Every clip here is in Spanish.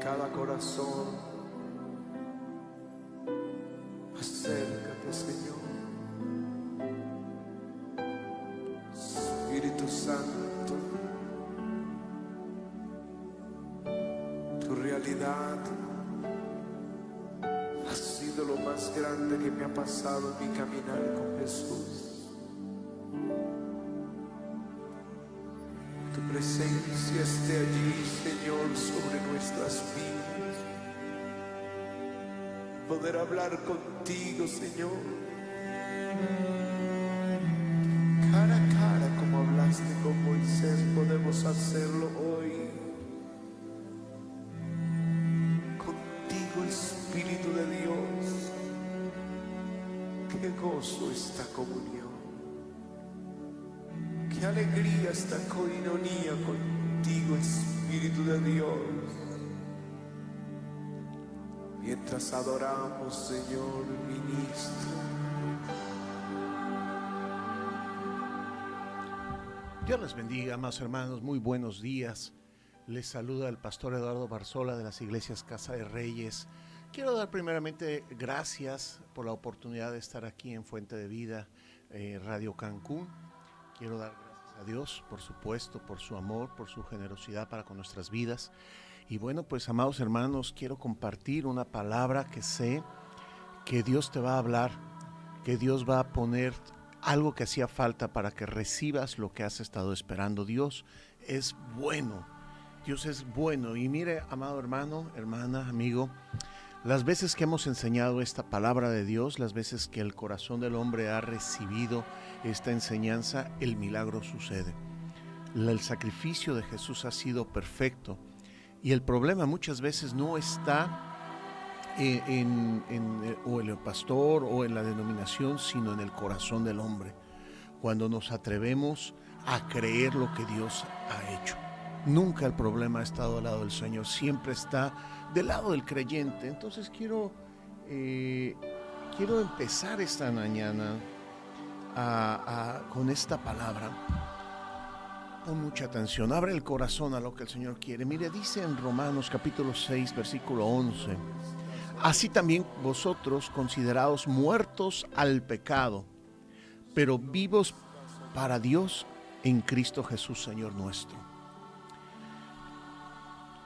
cada corazón. Acércate, Señor. Espíritu Santo, tu realidad ha sido lo más grande que me ha pasado en mi caminar con Jesús. Tu presencia esté allí, Señor, sobre nuestras vidas. Poder hablar contigo, Señor, cara a cara, como hablaste con Moisés, podemos hacerlo hoy. Contigo, Espíritu de Dios, qué gozo esta comunión, qué alegría esta coinonía contigo, Espíritu de Dios. Mientras adoramos, Señor, ministra. Dios les bendiga, amados hermanos, muy buenos días. Les saluda el pastor Eduardo Barzola de las iglesias Casa de Reyes. Quiero dar primeramente gracias por la oportunidad de estar aquí en Fuente de Vida, Radio Cancún. Quiero dar gracias a Dios, por supuesto, por su amor, por su generosidad para con nuestras vidas. Y bueno, pues amados hermanos, quiero compartir una palabra que sé que Dios te va a hablar, que Dios va a poner algo que hacía falta para que recibas lo que has estado esperando. Dios es bueno, Dios es bueno. Y mire, amado hermano, hermana, amigo, las veces que hemos enseñado esta palabra de Dios, las veces que el corazón del hombre ha recibido esta enseñanza, el milagro sucede. El sacrificio de Jesús ha sido perfecto. Y el problema muchas veces no está o en el pastor o en la denominación, sino en el corazón del hombre. Cuando nos atrevemos a creer lo que Dios ha hecho. Nunca el problema ha estado al lado del Señor, siempre está del lado del creyente. Entonces quiero empezar esta mañana con esta palabra. Pon mucha atención, abre el corazón a lo que el Señor quiere. Mire, dice en Romanos capítulo 6, versículo 11: así también vosotros, considerados muertos al pecado, pero vivos para Dios en Cristo Jesús, Señor nuestro.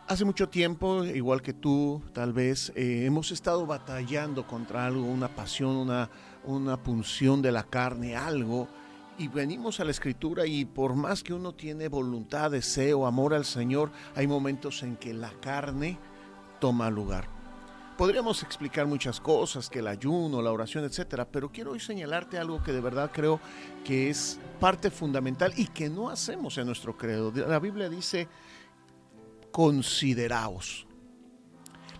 Hace mucho tiempo, igual que tú, tal vez, hemos estado batallando contra algo, una pasión, una punción de la carne, algo. Y venimos a la Escritura y por más que uno tiene voluntad, deseo, amor al Señor, hay momentos en que la carne toma lugar. Podríamos explicar muchas cosas, que el ayuno, la oración, etcétera, pero quiero hoy señalarte algo que de verdad creo que es parte fundamental y que no hacemos en nuestro credo. La Biblia dice, consideraos.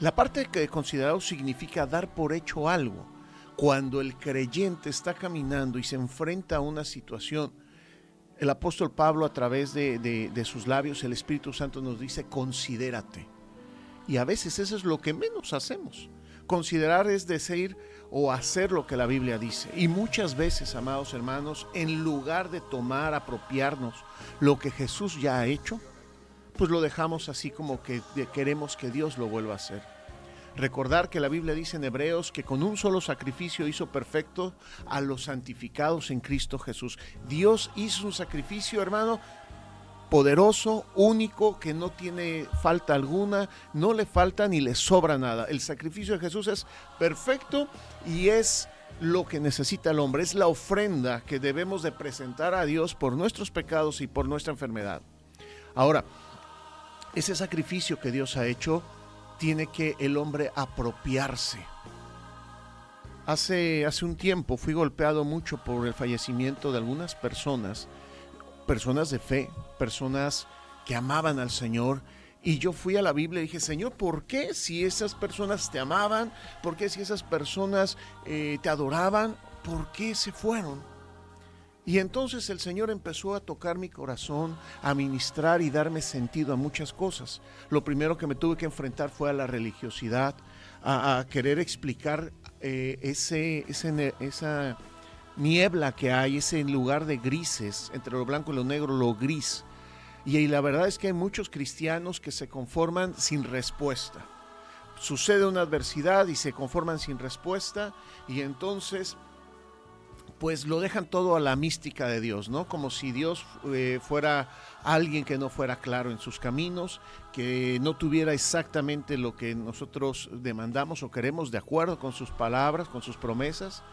La parte de consideraos significa dar por hecho algo. Cuando el creyente está caminando y se enfrenta a una situación, el apóstol Pablo, a través de sus labios, el Espíritu Santo nos dice, considérate. Y a veces eso es lo que menos hacemos. Considerar es decir o hacer lo que la Biblia dice. Y muchas veces, amados hermanos, en lugar de tomar, apropiarnos lo que Jesús ya ha hecho, pues lo dejamos así como que queremos que Dios lo vuelva a hacer. Recordar que la Biblia dice en Hebreos que con un solo sacrificio hizo perfecto a los santificados en Cristo Jesús. Dios hizo un sacrificio, hermano, poderoso, único, que no tiene falta alguna, no le falta ni le sobra nada. El sacrificio de Jesús es perfecto y es lo que necesita el hombre, es la ofrenda que debemos de presentar a Dios por nuestros pecados y por nuestra enfermedad. Ahora, ese sacrificio que Dios ha hecho, tiene que el hombre apropiarse. Hace un tiempo fui golpeado mucho por el fallecimiento de algunas personas de fe, personas que amaban al Señor, y yo fui a la Biblia y dije, Señor, ¿por qué si esas personas te amaban? ¿Por qué si esas personas te adoraban? ¿Por qué se fueron? Y entonces el Señor empezó a tocar mi corazón, a ministrar y darme sentido a muchas cosas. Lo primero que me tuve que enfrentar fue a la religiosidad, a querer explicar esa niebla que hay, ese lugar de grises, entre lo blanco y lo negro, lo gris. Y la verdad es que hay muchos cristianos que se conforman sin respuesta. Sucede una adversidad y se conforman sin respuesta, y entonces pues lo dejan todo a la mística de Dios, ¿no? Como si Dios fuera alguien que no fuera claro en sus caminos, que no tuviera exactamente lo que nosotros demandamos o queremos de acuerdo con sus palabras, con sus promesas.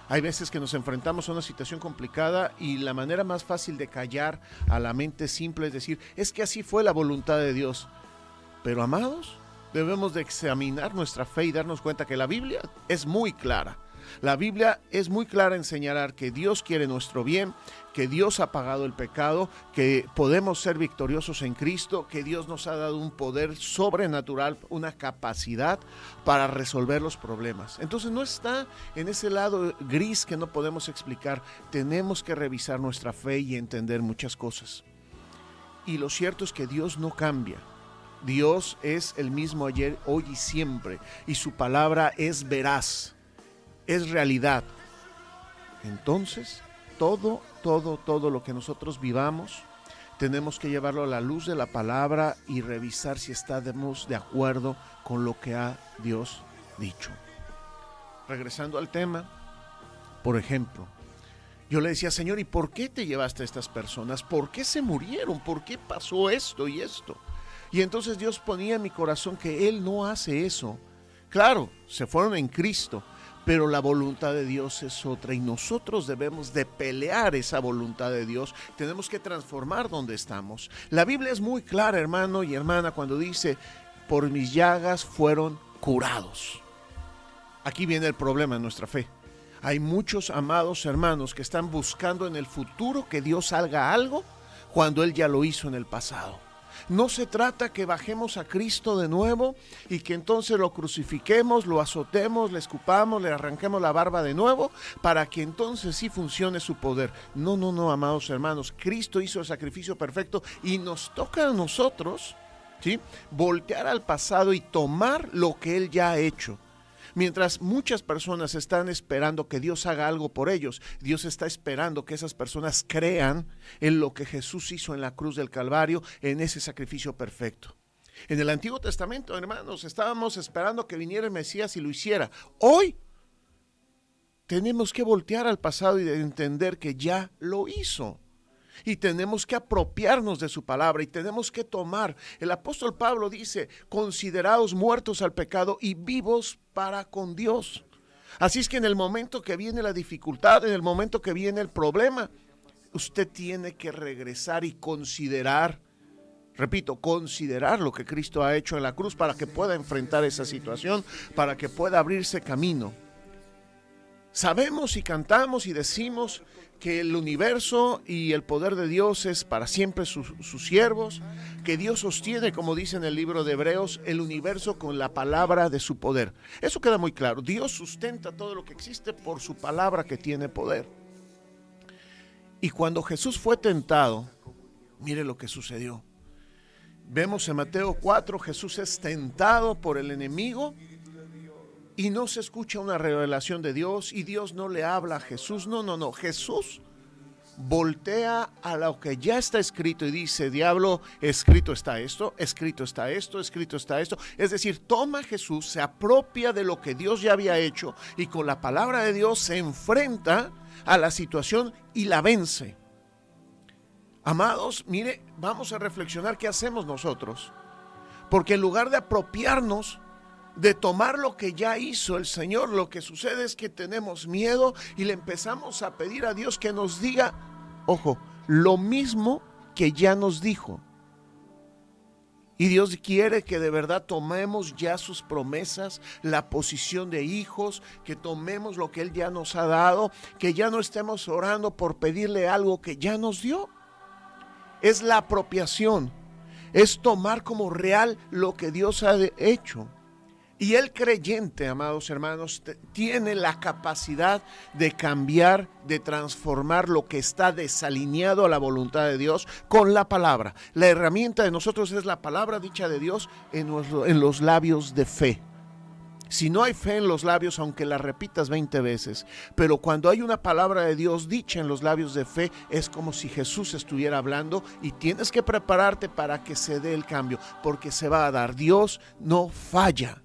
Hay veces que nos enfrentamos a una situación complicada y la manera más fácil de callar a la mente simple es decir, es que así fue la voluntad de Dios. Pero amados, debemos de examinar nuestra fe y darnos cuenta que la Biblia es muy clara. La Biblia es muy clara en señalar que Dios quiere nuestro bien, que Dios ha pagado el pecado, que podemos ser victoriosos en Cristo, que Dios nos ha dado un poder sobrenatural, una capacidad para resolver los problemas. Entonces no está en ese lado gris que no podemos explicar. Tenemos que revisar nuestra fe y entender muchas cosas. Y lo cierto es que Dios no cambia. Dios es el mismo ayer, hoy y siempre, y su palabra es veraz. Es realidad. Entonces, todo lo que nosotros vivamos, tenemos que llevarlo a la luz de la palabra y revisar si estamos de acuerdo con lo que ha Dios dicho. Regresando al tema, por ejemplo, yo le decía, Señor, ¿y por qué te llevaste a estas personas? ¿Por qué se murieron? ¿Por qué pasó esto y esto? Y entonces Dios ponía en mi corazón que Él no hace eso. Claro, se fueron en Cristo, pero la voluntad de Dios es otra y nosotros debemos de pelear esa voluntad de Dios. Tenemos que transformar donde estamos. La Biblia es muy clara, hermano y hermana, cuando dice, por mis llagas fueron curados. Aquí viene el problema en nuestra fe. Hay muchos amados hermanos que están buscando en el futuro que Dios haga algo cuando Él ya lo hizo en el pasado. No se trata que bajemos a Cristo de nuevo y que entonces lo crucifiquemos, lo azotemos, le escupamos, le arranquemos la barba de nuevo para que entonces sí funcione su poder. No, amados hermanos, Cristo hizo el sacrificio perfecto y nos toca a nosotros, ¿sí?, voltear al pasado y tomar lo que Él ya ha hecho. Mientras muchas personas están esperando que Dios haga algo por ellos, Dios está esperando que esas personas crean en lo que Jesús hizo en la cruz del Calvario, en ese sacrificio perfecto. En el Antiguo Testamento, hermanos, estábamos esperando que viniera el Mesías y lo hiciera. Hoy tenemos que voltear al pasado y entender que ya lo hizo. Y tenemos que apropiarnos de su palabra y tenemos que tomar. El apóstol Pablo dice, consideraos muertos al pecado y vivos para con Dios. Así es que en el momento que viene la dificultad, en el momento que viene el problema, usted tiene que regresar y considerar, repito, considerar lo que Cristo ha hecho en la cruz para que pueda enfrentar esa situación, para que pueda abrirse camino. Sabemos y cantamos y decimos que el universo y el poder de Dios es para siempre sus siervos, que Dios sostiene, como dice en el libro de Hebreos, el universo con la palabra de su poder. Eso queda muy claro. Dios sustenta todo lo que existe por su palabra que tiene poder. Y cuando Jesús fue tentado, mire lo que sucedió. Vemos en Mateo 4, Jesús es tentado por el enemigo y no se escucha una revelación de Dios y Dios no le habla a Jesús. No. Jesús voltea a lo que ya está escrito y dice, diablo, escrito está esto, escrito está esto, escrito está esto. Es decir, toma Jesús, se apropia de lo que Dios ya había hecho y con la palabra de Dios se enfrenta a la situación y la vence. Amados, mire, vamos a reflexionar qué hacemos nosotros. Porque en lugar de apropiarnos de tomar lo que ya hizo el Señor, lo que sucede es que tenemos miedo y le empezamos a pedir a Dios que nos diga, ojo, lo mismo que ya nos dijo. Y Dios quiere que de verdad tomemos ya sus promesas, la posición de hijos, que tomemos lo que Él ya nos ha dado, que ya no estemos orando por pedirle algo que ya nos dio. Es la apropiación, es tomar como real lo que Dios ha hecho. Y el creyente, amados hermanos, tiene la capacidad de cambiar, de transformar lo que está desalineado a la voluntad de Dios con la palabra. La herramienta de nosotros es la palabra dicha de Dios en los labios de fe. Si no hay fe en los labios, aunque la repitas 20 veces, pero cuando hay una palabra de Dios dicha en los labios de fe, es como si Jesús estuviera hablando y tienes que prepararte para que se dé el cambio, porque se va a dar. Dios no falla.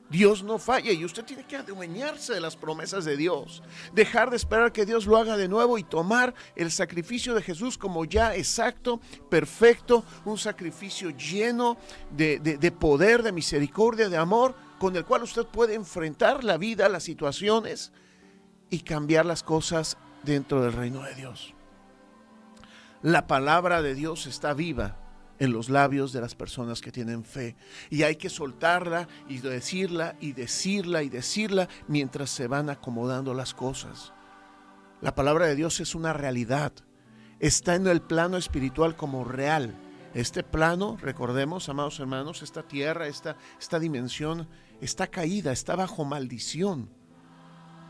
Dios no falla y usted tiene que adueñarse de las promesas de Dios. Dejar de esperar que Dios lo haga de nuevo y tomar el sacrificio de Jesús como ya exacto, perfecto, un sacrificio lleno de poder, de misericordia, de amor, con el cual usted puede enfrentar la vida, las situaciones y cambiar las cosas dentro del reino de Dios. La palabra de Dios está viva en los labios de las personas que tienen fe, y hay que soltarla y decirla y decirla y decirla mientras se van acomodando las cosas. La palabra de Dios es una realidad, está en el plano espiritual como real. Este plano, recordemos, amados hermanos, esta tierra, esta dimensión está caída, está bajo maldición,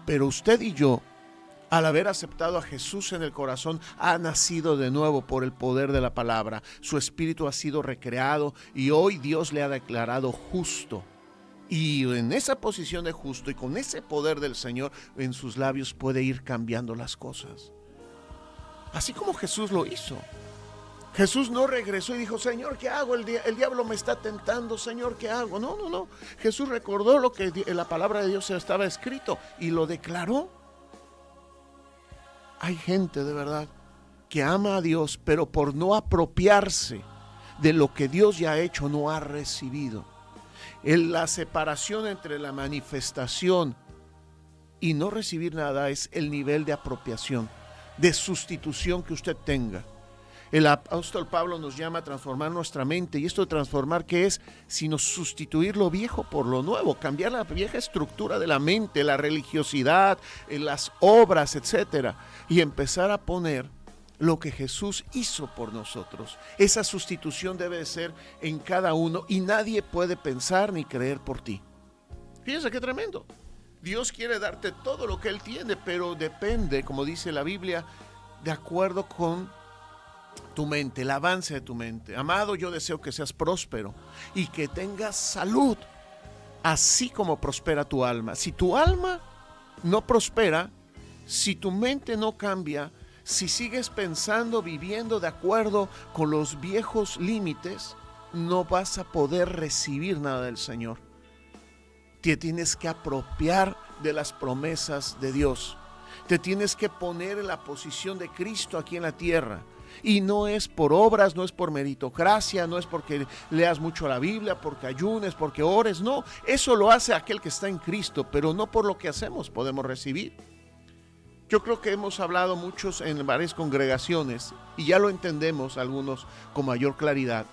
pero usted y yo, al haber aceptado a Jesús en el corazón, ha nacido de nuevo por el poder de la palabra. Su espíritu ha sido recreado y hoy Dios le ha declarado justo. Y en esa posición de justo y con ese poder del Señor en sus labios puede ir cambiando las cosas. Así como Jesús lo hizo. Jesús no regresó y dijo, Señor, ¿qué hago? El diablo me está tentando, Señor, ¿qué hago? No. Jesús recordó lo que en la palabra de Dios estaba escrito y lo declaró. Hay gente de verdad que ama a Dios, pero por no apropiarse de lo que Dios ya ha hecho, no ha recibido. La separación entre la manifestación y no recibir nada es el nivel de apropiación, de sustitución que usted tenga. El apóstol Pablo nos llama a transformar nuestra mente, y esto de transformar, ¿qué es? Sino sustituir lo viejo por lo nuevo, cambiar la vieja estructura de la mente, la religiosidad, las obras, etcétera, y empezar a poner lo que Jesús hizo por nosotros. Esa sustitución debe ser en cada uno y nadie puede pensar ni creer por ti. Fíjense qué tremendo. Dios quiere darte todo lo que Él tiene, pero depende, como dice la Biblia, de acuerdo con tu mente, el avance de tu mente. Amado, yo deseo que seas próspero y que tengas salud, así como prospera tu alma. Si tu alma no prospera, si tu mente no cambia, si sigues pensando, viviendo de acuerdo con los viejos límites, no vas a poder recibir nada del Señor. Te tienes que apropiar de las promesas de Dios. Te tienes que poner en la posición de Cristo aquí en la tierra. Y no es por obras, no es por meritocracia, no es porque leas mucho la Biblia, porque ayunes, porque ores, no. Eso lo hace aquel que está en Cristo, pero no por lo que hacemos podemos recibir. Yo creo que hemos hablado muchos en varias congregaciones y ya lo entendemos algunos con mayor claridad,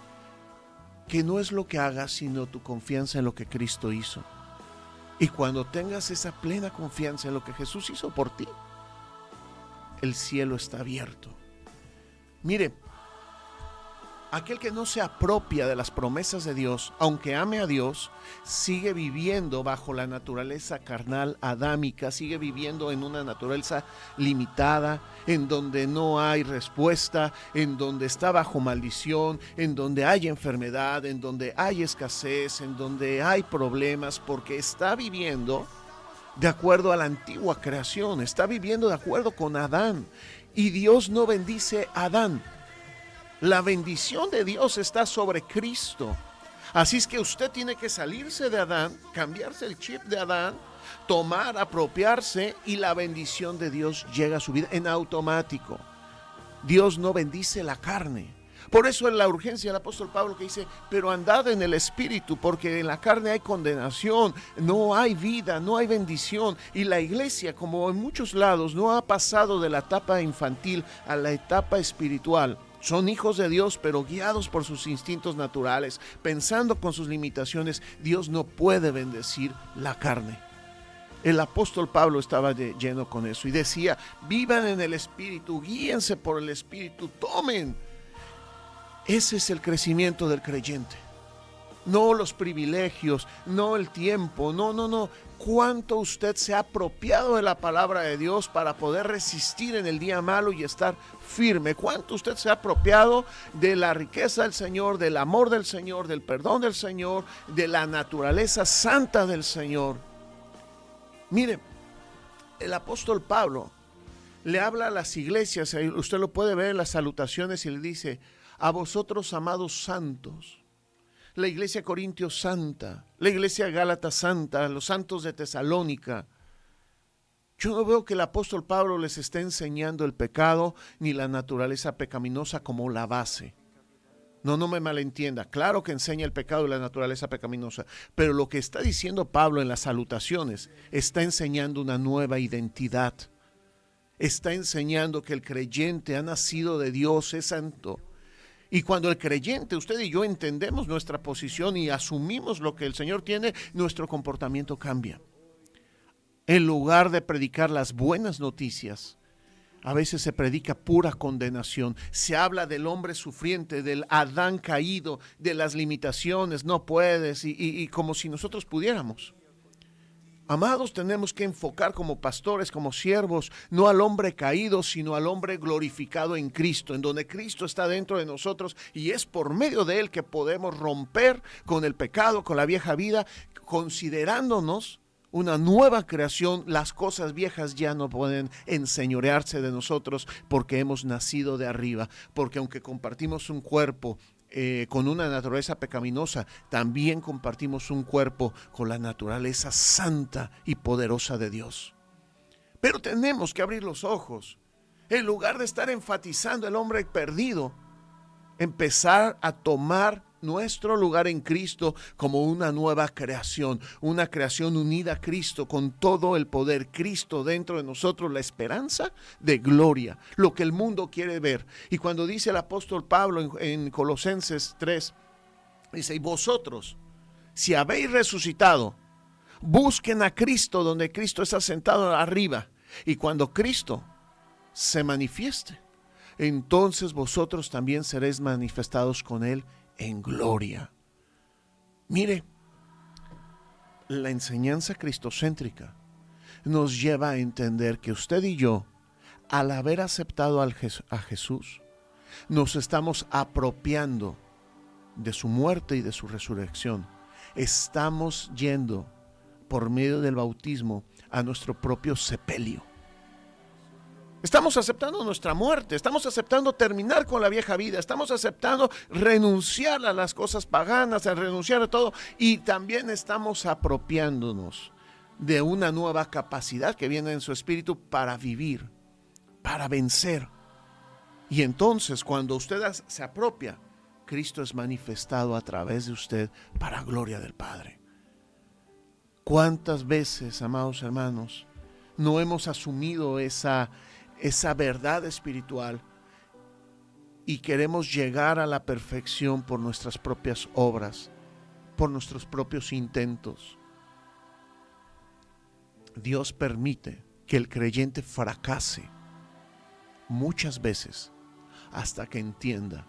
que no es lo que hagas, sino tu confianza en lo que Cristo hizo. Y cuando tengas esa plena confianza en lo que Jesús hizo por ti, el cielo está abierto. Mire, aquel que no se apropia de las promesas de Dios, aunque ame a Dios, sigue viviendo bajo la naturaleza carnal adámica, sigue viviendo en una naturaleza limitada, en donde no hay respuesta, en donde está bajo maldición, en donde hay enfermedad, en donde hay escasez, en donde hay problemas, porque está viviendo de acuerdo a la antigua creación, está viviendo de acuerdo con Adán. Y Dios no bendice a Adán. La bendición de Dios está sobre Cristo. Así es que usted tiene que salirse de Adán, cambiarse el chip de Adán, tomar, apropiarse, y la bendición de Dios llega a su vida en automático. Dios no bendice la carne. Por eso en la urgencia del apóstol Pablo que dice, pero andad en el Espíritu, porque en la carne hay condenación, no hay vida, no hay bendición. Y la iglesia, como en muchos lados, no ha pasado de la etapa infantil a la etapa espiritual. Son hijos de Dios, pero guiados por sus instintos naturales, pensando con sus limitaciones. Dios no puede bendecir la carne. El apóstol Pablo estaba lleno con eso y decía, vivan en el Espíritu, guíense por el Espíritu, tomen. Ese es el crecimiento del creyente. no los privilegios, no el tiempo, no. Cuánto usted se ha apropiado de la palabra de Dios para poder resistir en el día malo y estar firme. Cuánto usted se ha apropiado de la riqueza del Señor, del amor del Señor, del perdón del Señor, de la naturaleza santa del Señor. Mire, el apóstol Pablo le habla a las iglesias, usted lo puede ver en las salutaciones, y le dice: a vosotros, amados santos. La iglesia Corintios santa, la iglesia Gálatas santa, los santos de Tesalónica. Yo no veo que el apóstol Pablo les esté enseñando el pecado ni la naturaleza pecaminosa como la base. No me malentienda, claro que enseña el pecado y la naturaleza pecaminosa, pero lo que está diciendo Pablo en las salutaciones está enseñando una nueva identidad. Está enseñando que el creyente ha nacido de Dios, es santo. Y cuando el creyente, usted y yo, entendemos nuestra posición y asumimos lo que el Señor tiene, nuestro comportamiento cambia. En lugar de predicar las buenas noticias, a veces se predica pura condenación. Se habla del hombre sufriente, del Adán caído, de las limitaciones, no puedes, y como si nosotros pudiéramos. Amados, tenemos que enfocar como pastores, como siervos, no al hombre caído, sino al hombre glorificado en Cristo, en donde Cristo está dentro de nosotros y es por medio de Él que podemos romper con el pecado, con la vieja vida, considerándonos una nueva creación. Las cosas viejas ya no pueden enseñorearse de nosotros porque hemos nacido de arriba, porque aunque compartimos un cuerpo con una naturaleza pecaminosa, también compartimos un cuerpo con la naturaleza santa y poderosa de Dios. Pero tenemos que abrir los ojos. En lugar de estar enfatizando el hombre perdido, empezar a tomar nuestro lugar en Cristo como una nueva creación, una creación unida a Cristo con todo el poder. Cristo dentro de nosotros, la esperanza de gloria, lo que el mundo quiere ver. Y cuando dice el apóstol Pablo en Colosenses 3, dice: y vosotros, si habéis resucitado, busquen a Cristo donde Cristo está sentado arriba, y cuando Cristo se manifieste, entonces vosotros también seréis manifestados con Él en gloria. Mire, la enseñanza cristocéntrica nos lleva a entender que usted y yo, al haber aceptado a Jesús, nos estamos apropiando de su muerte y de su resurrección. Estamos yendo por medio del bautismo a nuestro propio sepelio. Estamos aceptando nuestra muerte, estamos aceptando terminar con la vieja vida, estamos aceptando renunciar a las cosas paganas, a renunciar a todo, y también estamos apropiándonos de una nueva capacidad que viene en su espíritu para vivir, para vencer. Y entonces, cuando usted se apropia, Cristo es manifestado a través de usted para gloria del Padre. ¿Cuántas veces, amados hermanos, no hemos asumido esa verdad espiritual y queremos llegar a la perfección por nuestras propias obras, por nuestros propios intentos? Dios permite que el creyente fracase muchas veces hasta que entienda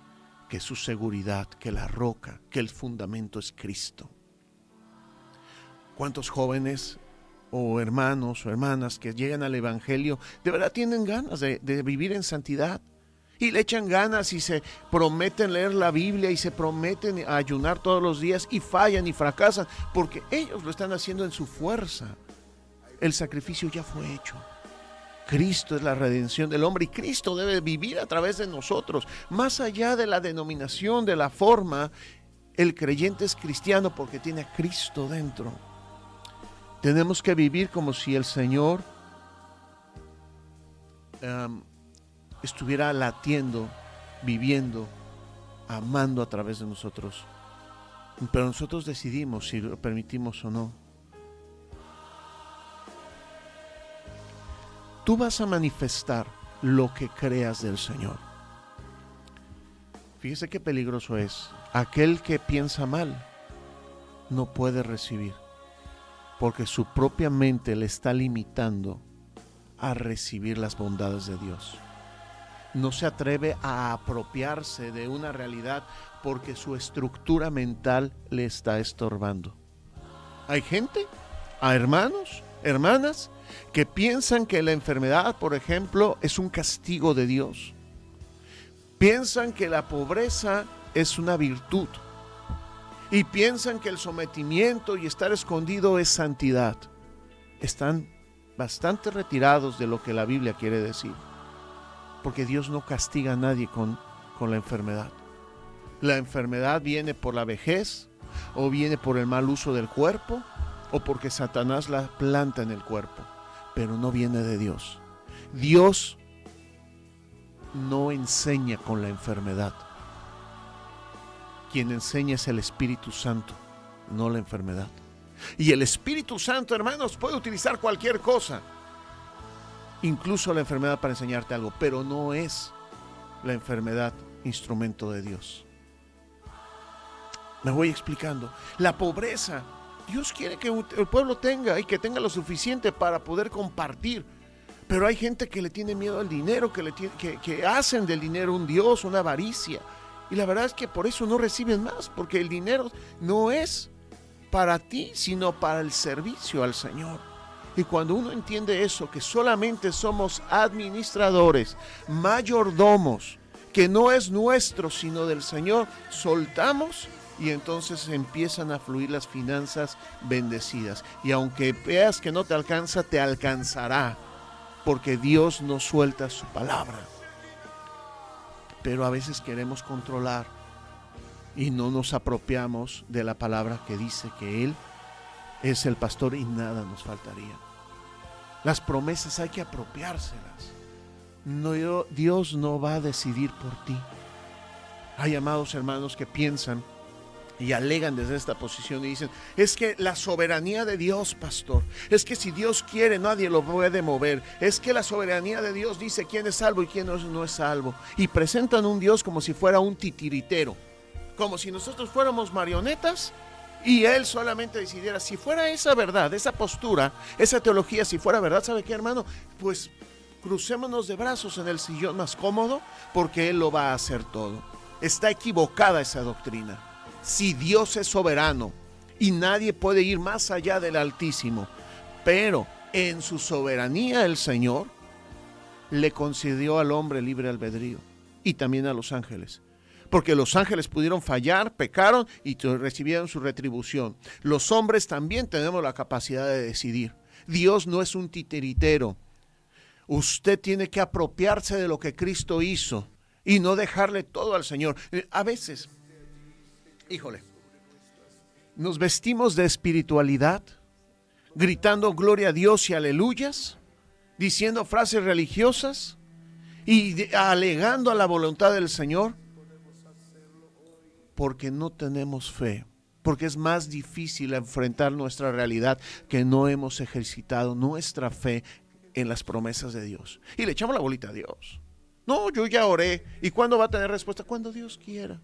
que su seguridad, que la roca, que el fundamento es Cristo. ¿Cuántos jóvenes o hermanos o hermanas que llegan al evangelio de verdad tienen ganas de vivir en santidad? Y le echan ganas y se prometen leer la Biblia y se prometen ayunar todos los días y fallan y fracasan porque ellos lo están haciendo en su fuerza. El sacrificio ya fue hecho. Cristo es la redención del hombre y Cristo debe vivir a través de nosotros. Más allá de la denominación, de la forma, el creyente es cristiano porque tiene a Cristo dentro. Tenemos que vivir como si el Señor estuviera latiendo, viviendo, amando a través de nosotros. Pero nosotros decidimos si lo permitimos o no. Tú vas a manifestar lo que creas del Señor. Fíjese qué peligroso es. Aquel que piensa mal no puede recibir, porque su propia mente le está limitando a recibir las bondades de Dios. no se atreve a apropiarse de una realidad porque su estructura mental le está estorbando. Hay gente, a hermanos, hermanas, que piensan que la enfermedad, por ejemplo, es un castigo de Dios. Piensan que la pobreza es una virtud. Y piensan que el sometimiento y estar escondido es santidad. Están bastante retirados de lo que la Biblia quiere decir. Porque Dios no castiga a nadie con la enfermedad. La enfermedad viene por la vejez, o viene por el mal uso del cuerpo, o porque Satanás la planta en el cuerpo, pero no viene de Dios. Dios no enseña con la enfermedad. Quien enseña es el Espíritu Santo, no la enfermedad. Y el Espíritu Santo, hermanos, puede utilizar cualquier cosa, incluso la enfermedad, para enseñarte algo, pero no es la enfermedad instrumento de Dios. Me voy explicando. La pobreza, Dios quiere que el pueblo tenga y que tenga lo suficiente para poder compartir. Pero hay gente que le tiene miedo al dinero, que hacen del dinero un Dios, una avaricia. Y la verdad es que por eso no reciben más, porque el dinero no es para ti, sino para el servicio al Señor. Y cuando uno entiende eso, que solamente somos administradores, mayordomos, que no es nuestro, sino del Señor, soltamos y entonces empiezan a fluir las finanzas bendecidas. Y aunque veas que no te alcanza, te alcanzará, porque Dios no suelta su palabra. Pero a veces queremos controlar y no nos apropiamos de la palabra que dice que Él es el pastor y nada nos faltaría. Las promesas hay que apropiárselas. No, Dios no va a decidir por ti. Hay amados hermanos que piensan y alegan desde esta posición y dicen: es que la soberanía de Dios, pastor, es que si Dios quiere nadie lo puede mover, es que la soberanía de Dios dice quién es salvo y quién no es salvo, y presentan un Dios como si fuera un titiritero, como si nosotros fuéramos marionetas y Él solamente decidiera. Si fuera esa verdad, esa postura, esa teología, si fuera verdad, ¿sabe qué, hermano? Pues crucémonos de brazos en el sillón más cómodo, porque Él lo va a hacer todo. Está equivocada esa doctrina. Si Dios es soberano y nadie puede ir más allá del Altísimo, pero en su soberanía el Señor le concedió al hombre libre albedrío y también a los ángeles. Porque los ángeles pudieron fallar, pecaron y recibieron su retribución. Los hombres también tenemos la capacidad de decidir. Dios no es un titiritero. Usted tiene que apropiarse de lo que Cristo hizo y no dejarle todo al Señor. A veces, híjole, nos vestimos de espiritualidad, gritando gloria a Dios y aleluyas, diciendo frases religiosas y alegando a la voluntad del Señor, porque no tenemos fe, porque es más difícil enfrentar nuestra realidad, que no hemos ejercitado nuestra fe en las promesas de Dios. Y le echamos la bolita a Dios. No, yo ya oré. ¿Y cuándo va a tener respuesta? Cuando Dios quiera.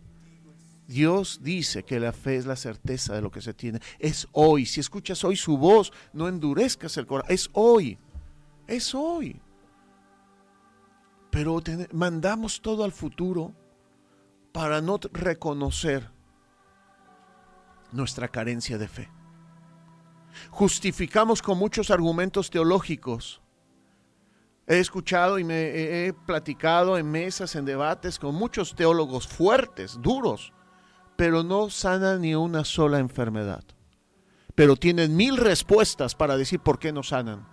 Dios dice que la fe es la certeza de lo que se tiene. Es hoy. Si escuchas hoy su voz, no endurezcas el corazón. Es hoy. Es hoy. Pero mandamos todo al futuro para no reconocer nuestra carencia de fe. Justificamos con muchos argumentos teológicos. He escuchado y me he platicado en mesas, en debates con muchos teólogos fuertes, duros, pero no sanan ni una sola enfermedad. Pero tienen 1000 respuestas para decir por qué no sanan.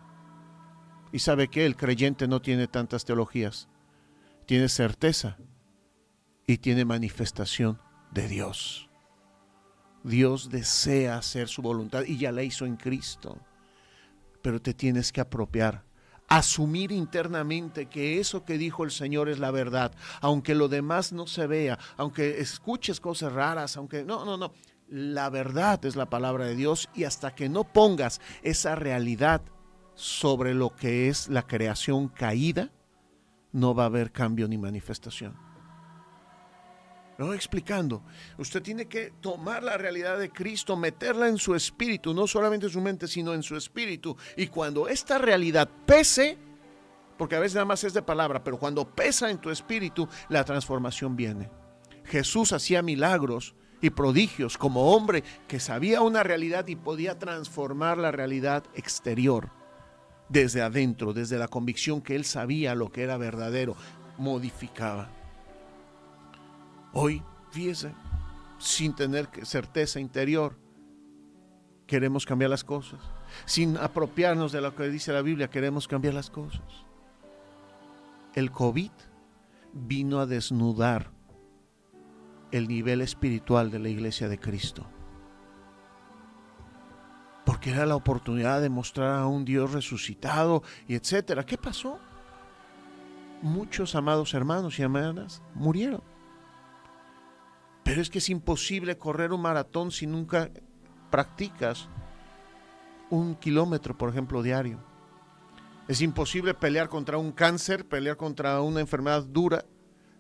¿Y sabe qué? El creyente no tiene tantas teologías. Tiene certeza y tiene manifestación de Dios. Dios desea hacer su voluntad y ya la hizo en Cristo. Pero te tienes que apropiar. Asumir internamente que eso que dijo el Señor es la verdad, aunque lo demás no se vea, aunque escuches cosas raras, aunque no. La verdad es la palabra de Dios, y hasta que no pongas esa realidad sobre lo que es la creación caída, no va a haber cambio ni manifestación. Me voy explicando. Usted tiene que tomar la realidad de Cristo, meterla en su espíritu, no solamente en su mente, sino en su espíritu. Y cuando esta realidad pese, porque a veces nada más es de palabra, pero cuando pesa en tu espíritu, la transformación viene. Jesús hacía milagros y prodigios como hombre que sabía una realidad y podía transformar la realidad exterior desde adentro, desde la convicción que él sabía lo que era verdadero, modificaba. Hoy, fíjese, sin tener certeza interior, queremos cambiar las cosas. Sin apropiarnos de lo que dice la Biblia, queremos cambiar las cosas. El COVID vino a desnudar el nivel espiritual de la iglesia de Cristo. Porque era la oportunidad de mostrar a un Dios resucitado y etcétera. ¿Qué pasó? Muchos amados hermanos y hermanas murieron. Pero es que es imposible correr un maratón si nunca practicas 1 kilómetro, por ejemplo, diario. Es imposible pelear contra un cáncer, pelear contra una enfermedad dura,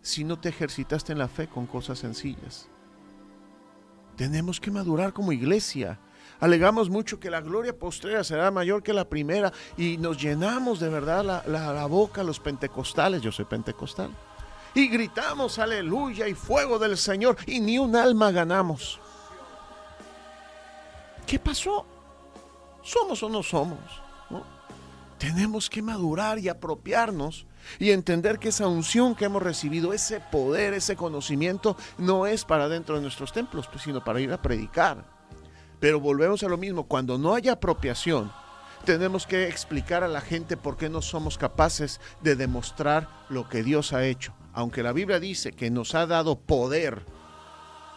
si no te ejercitaste en la fe con cosas sencillas. Tenemos que madurar como iglesia. Alegamos mucho que la gloria postrera será mayor que la primera y nos llenamos de verdad la boca los pentecostales. Yo soy pentecostal. Y gritamos aleluya y fuego del Señor y ni un alma ganamos. ¿Qué pasó? ¿Somos o no somos? ¿No? Tenemos que madurar y apropiarnos y entender que esa unción que hemos recibido, ese poder, ese conocimiento, no es para dentro de nuestros templos, sino para ir a predicar. Pero volvemos a lo mismo, cuando no haya apropiación, tenemos que explicar a la gente por qué no somos capaces de demostrar lo que Dios ha hecho. Aunque la Biblia dice que nos ha dado poder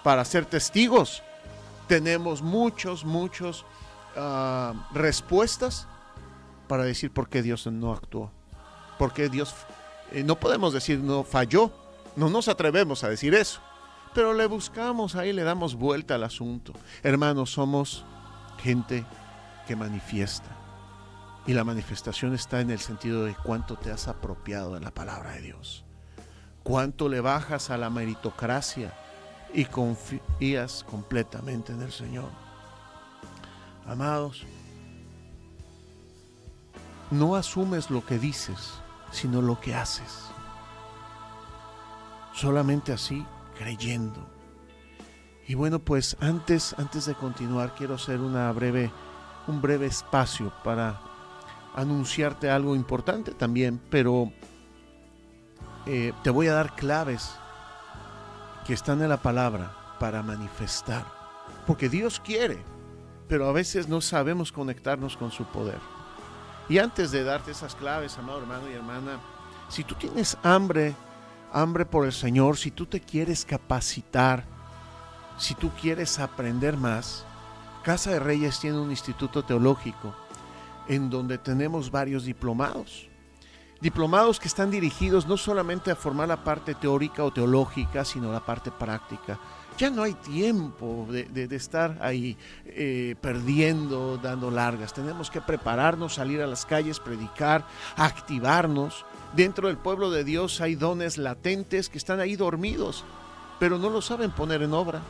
para ser testigos, tenemos muchos respuestas para decir por qué Dios no actuó. Por qué Dios, no podemos decir no falló, no nos atrevemos a decir eso. Pero le buscamos ahí, le damos vuelta al asunto. Hermanos, somos gente que manifiesta. Y la manifestación está en el sentido de cuánto te has apropiado de la palabra de Dios. Cuánto le bajas a la meritocracia y confías completamente en el Señor. Amados, no asumes lo que dices, sino lo que haces. Solamente así, creyendo. Y bueno, pues antes de continuar, quiero hacer un breve espacio para anunciarte algo importante también, pero te voy a dar claves que están en la palabra para manifestar. Porque Dios quiere, pero a veces no sabemos conectarnos con su poder. Y antes de darte esas claves, amado hermano y hermana, si tú tienes hambre por el Señor, si tú te quieres capacitar, si tú quieres aprender más, Casa de Reyes tiene un instituto teológico en donde tenemos varios diplomados que están dirigidos no solamente a formar la parte teórica o teológica, sino la parte práctica. Ya no hay tiempo de estar ahí perdiendo, dando largas. Tenemos que prepararnos, salir a las calles, predicar, activarnos. Dentro del pueblo de Dios hay dones latentes que están ahí dormidos, pero no lo saben poner en obra.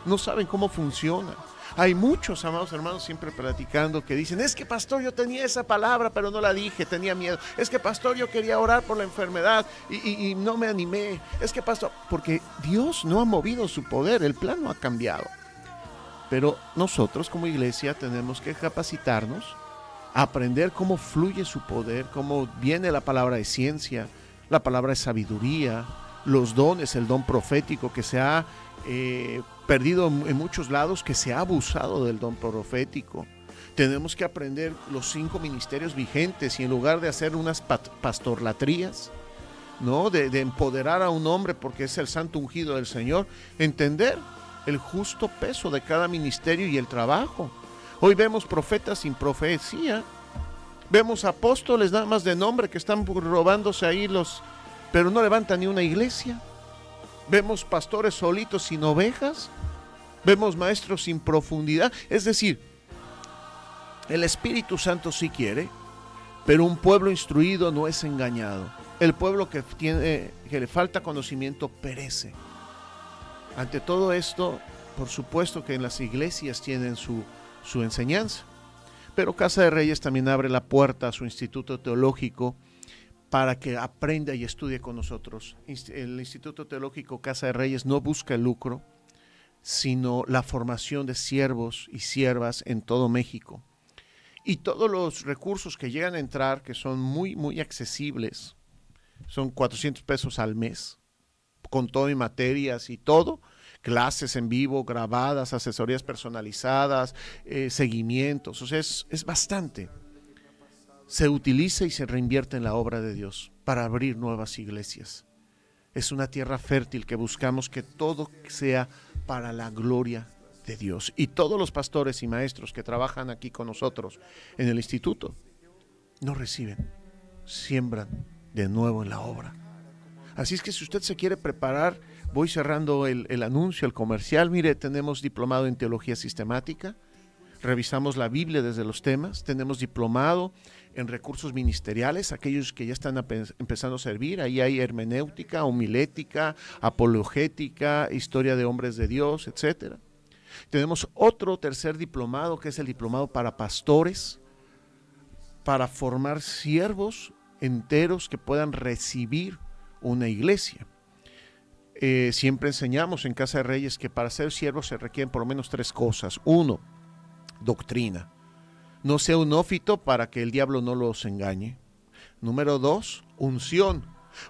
No saben cómo funciona. Hay muchos, amados hermanos, siempre platicando que dicen, es que pastor, yo tenía esa palabra, pero no la dije, tenía miedo. Es que pastor, yo quería orar por la enfermedad y no me animé. Es que pastor, porque Dios no ha movido su poder, el plan no ha cambiado. Pero nosotros como iglesia tenemos que capacitarnos, aprender cómo fluye su poder, cómo viene la palabra de ciencia, la palabra de sabiduría, los dones, el don profético que se ha perdido en muchos lados, que se ha abusado del don profético. Tenemos que aprender los 5 ministerios vigentes y en lugar de hacer unas pastorlatrías, ¿no? de empoderar a un hombre porque es el santo ungido del Señor, entender el justo peso de cada ministerio y el trabajo. Hoy vemos profetas sin profecía, vemos apóstoles nada más de nombre que están robándose ahí pero no levantan ni una iglesia. Vemos pastores solitos sin ovejas, vemos maestros sin profundidad. Es decir, el Espíritu Santo sí quiere, pero un pueblo instruido no es engañado. El pueblo que le falta conocimiento perece. Ante todo esto, por supuesto que en las iglesias tienen su enseñanza, pero Casa de Reyes también abre la puerta a su instituto teológico para que aprenda y estudie con nosotros. El Instituto Teológico Casa de Reyes no busca el lucro, sino la formación de siervos y siervas en todo México. Y todos los recursos que llegan a entrar, que son muy, muy accesibles, son 400 pesos al mes, con todo y materias y todo, clases en vivo, grabadas, asesorías personalizadas, seguimientos, o sea, es bastante. Se utiliza y se reinvierte en la obra de Dios para abrir nuevas iglesias. Es una tierra fértil que buscamos que todo sea para la gloria de Dios. Y todos los pastores y maestros que trabajan aquí con nosotros en el instituto no reciben, siembran de nuevo en la obra. Así es que si usted se quiere preparar, voy cerrando el anuncio, el comercial. Mire, tenemos diplomado en teología sistemática, revisamos la Biblia desde los temas, tenemos diplomado en recursos ministeriales, aquellos que ya están empezando a servir. Ahí hay hermenéutica, homilética, apologética, historia de hombres de Dios, etcétera. Tenemos otro tercer diplomado, que es el diplomado para pastores, para formar siervos enteros que puedan recibir una iglesia. Siempre enseñamos en Casa de Reyes que para ser siervos se requieren por lo menos 3 cosas. 1, doctrina. No sea un ófito para que el diablo no los engañe. Número 2, unción.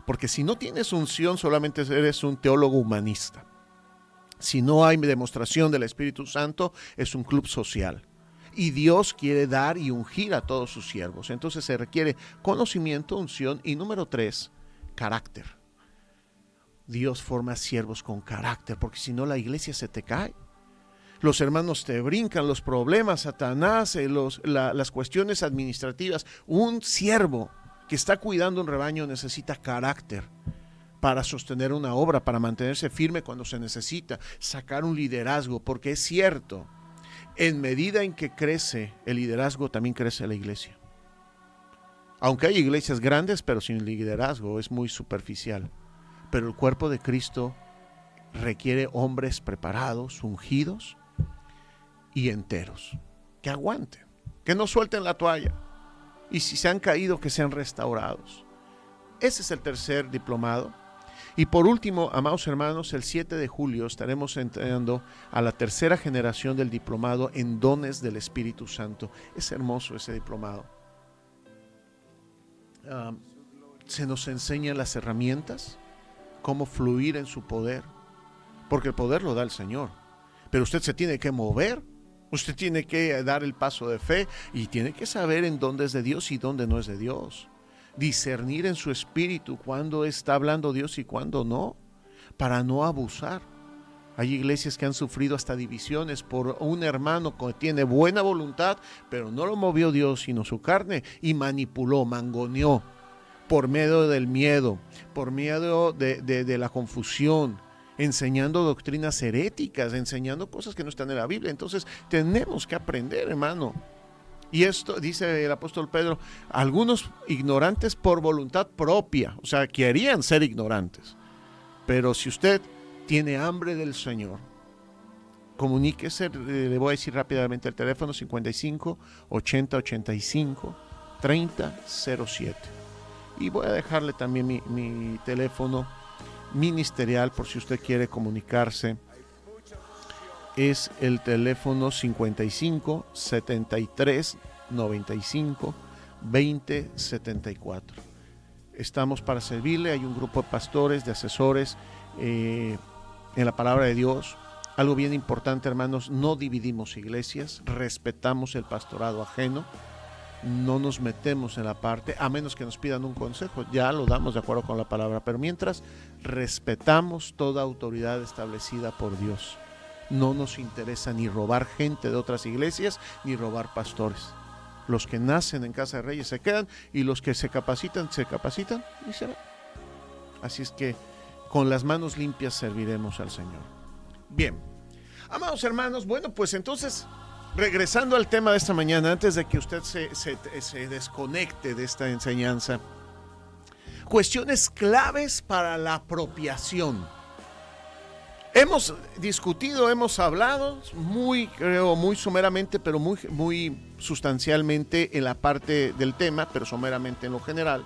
Porque si no tienes unción, solamente eres un teólogo humanista. Si no hay demostración del Espíritu Santo, es un club social. Y Dios quiere dar y ungir a todos sus siervos. Entonces se requiere conocimiento, unción. Y número 3, carácter. Dios forma siervos con carácter, porque si no la iglesia se te cae. Los hermanos te brincan, los problemas, Satanás, las cuestiones administrativas. Un siervo que está cuidando un rebaño necesita carácter para sostener una obra, para mantenerse firme cuando se necesita, sacar un liderazgo, porque es cierto, en medida en que crece el liderazgo, también crece la iglesia. Aunque hay iglesias grandes, pero sin liderazgo, es muy superficial. Pero el cuerpo de Cristo requiere hombres preparados, ungidos y enteros, que aguanten, que no suelten la toalla, y si se han caído, que sean restaurados. Ese es el tercer diplomado. Y por último, amados hermanos, el 7 de julio estaremos entrando a la tercera generación del diplomado en dones del Espíritu Santo. Es hermoso ese diplomado. Se nos enseñan las herramientas, cómo fluir en su poder, porque el poder lo da el Señor, pero usted se tiene que mover, usted tiene que dar el paso de fe y tiene que saber en dónde es de Dios y dónde no es de Dios, discernir en su espíritu cuándo está hablando Dios y cuándo no, para no abusar. Hay iglesias que han sufrido hasta divisiones por un hermano que tiene buena voluntad, pero no lo movió Dios sino su carne, y manipuló, mangoneó, por medio del miedo, por medio de la confusión, enseñando doctrinas heréticas, enseñando cosas que no están en la Biblia. Entonces tenemos que aprender, hermano. Y esto, dice el apóstol Pedro, algunos ignorantes por voluntad propia, o sea, querían ser ignorantes. Pero si usted tiene hambre del Señor, comuníquese, le voy a decir rápidamente el teléfono: 55 80 85 30 07. Y voy a dejarle también mi teléfono ministerial por si usted quiere comunicarse. Es el teléfono 55 73 95 20 74. Estamos para servirle. Hay un grupo de pastores, de asesores en la palabra de Dios. Algo bien importante, hermanos: no dividimos iglesias, respetamos el pastorado ajeno, no nos metemos en la parte, a menos que nos pidan un consejo, ya lo damos de acuerdo con la palabra, pero mientras respetamos toda autoridad establecida por Dios. No nos interesa ni robar gente de otras iglesias, ni robar pastores. Los que nacen en Casa de Reyes se quedan, y los que se capacitan y se van. Así es que con las manos limpias serviremos al Señor. Bien, amados hermanos, bueno, pues entonces, regresando al tema de esta mañana, antes de que usted se desconecte de esta enseñanza, cuestiones claves para la apropiación. Hemos discutido, hemos hablado muy someramente, pero muy sustancialmente en la parte del tema, pero someramente en lo general,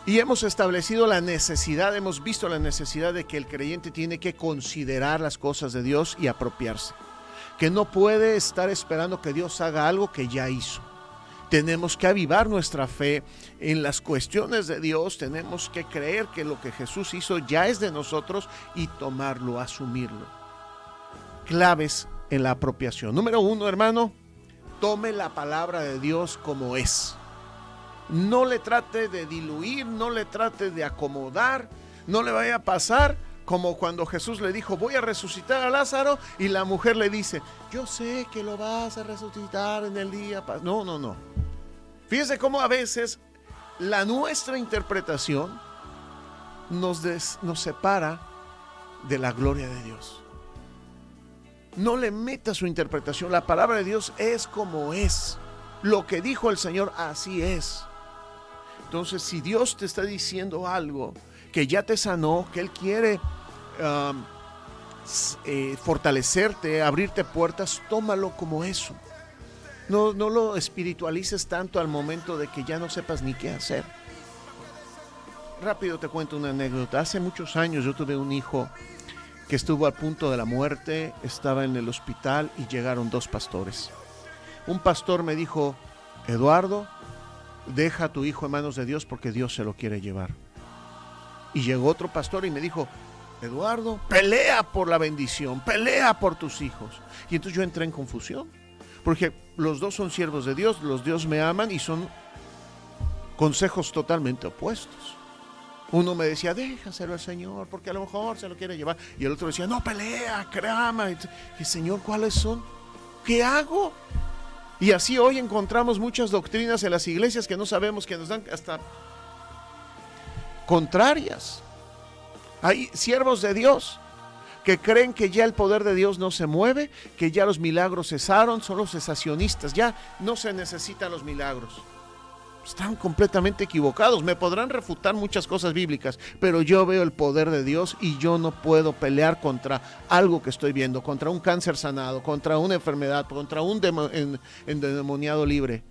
Y hemos establecido la necesidad, hemos visto la necesidad de que el creyente tiene que considerar las cosas de Dios y apropiarse. Que no puede estar esperando que Dios haga algo que ya hizo. Tenemos que avivar nuestra fe en las cuestiones de Dios. Tenemos que creer que lo que Jesús hizo ya es de nosotros y tomarlo, asumirlo. Claves en la apropiación. Número 1, hermano, tome la palabra de Dios como es. No le trate de diluir, no le trate de acomodar, no le vaya a pasar como cuando Jesús le dijo, voy a resucitar a Lázaro, y la mujer le dice, yo sé que lo vas a resucitar en el día. No. Fíjense cómo a veces nuestra interpretación nos separa de la gloria de Dios. No le meta su interpretación. La palabra de Dios es como es. Lo que dijo el Señor, así es. Entonces, si Dios te está diciendo algo, que ya te sanó, que Él quiere fortalecerte, abrirte puertas, tómalo como eso. No lo espiritualices tanto al momento de que ya no sepas ni qué hacer. Rápido te cuento una anécdota. Hace muchos años yo tuve un hijo que estuvo al punto de la muerte, estaba en el hospital y llegaron 2 pastores. Un pastor me dijo, Eduardo, deja a tu hijo en manos de Dios porque Dios se lo quiere llevar. Y llegó otro pastor y me dijo, Eduardo, pelea por la bendición, pelea por tus hijos. Y entonces yo entré en confusión, porque los 2 son siervos de Dios, los Dios me aman y son consejos totalmente opuestos. Uno me decía, déjaselo al Señor, porque a lo mejor se lo quiere llevar. Y el otro decía, no, pelea, clama. Y Señor, ¿cuáles son? ¿Qué hago? Y así hoy encontramos muchas doctrinas en las iglesias que no sabemos, que nos dan hasta contrarias. Hay siervos de Dios que creen que ya el poder de Dios no se mueve, que ya los milagros cesaron, son los cesacionistas, ya no se necesitan los milagros. Están completamente equivocados. Me podrán refutar muchas cosas bíblicas, pero yo veo el poder de Dios y yo no puedo pelear contra algo que estoy viendo, contra un cáncer sanado, contra una enfermedad, contra un endemoniado libre.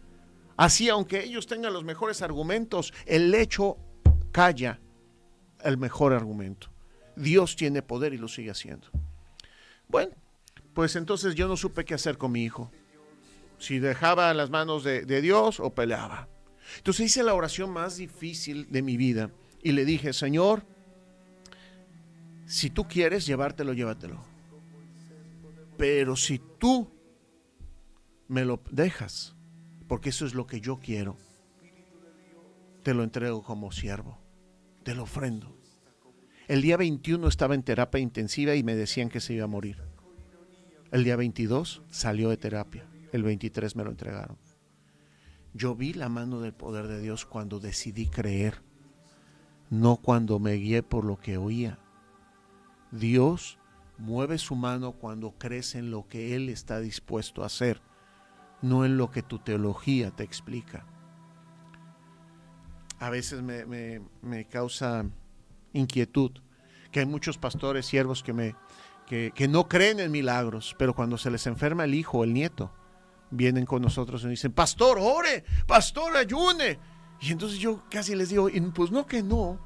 Así, aunque ellos tengan los mejores argumentos, el hecho calla el mejor argumento. Dios tiene poder y lo sigue haciendo. Bueno, pues entonces yo no supe qué hacer con mi hijo. Si dejaba las manos de Dios o peleaba. Entonces hice la oración más difícil de mi vida y le dije, Señor, si tú quieres llevártelo, llévatelo. Pero si tú me lo dejas, porque eso es lo que yo quiero, te lo entrego como siervo, te lo ofrendo. El día 21 estaba en terapia intensiva y me decían que se iba a morir. El día 22 salió de terapia, el 23 me lo entregaron. Yo vi la mano del poder de Dios cuando decidí creer, no cuando me guié por lo que oía. Dios mueve su mano cuando crees en lo que Él está dispuesto a hacer, no en lo que tu teología te explica. A veces me causa inquietud que hay muchos pastores, siervos que no creen en milagros, pero cuando se les enferma el hijo o el nieto, vienen con nosotros y dicen, pastor, ore, pastor, ayune. Y entonces yo casi les digo, pues no que no,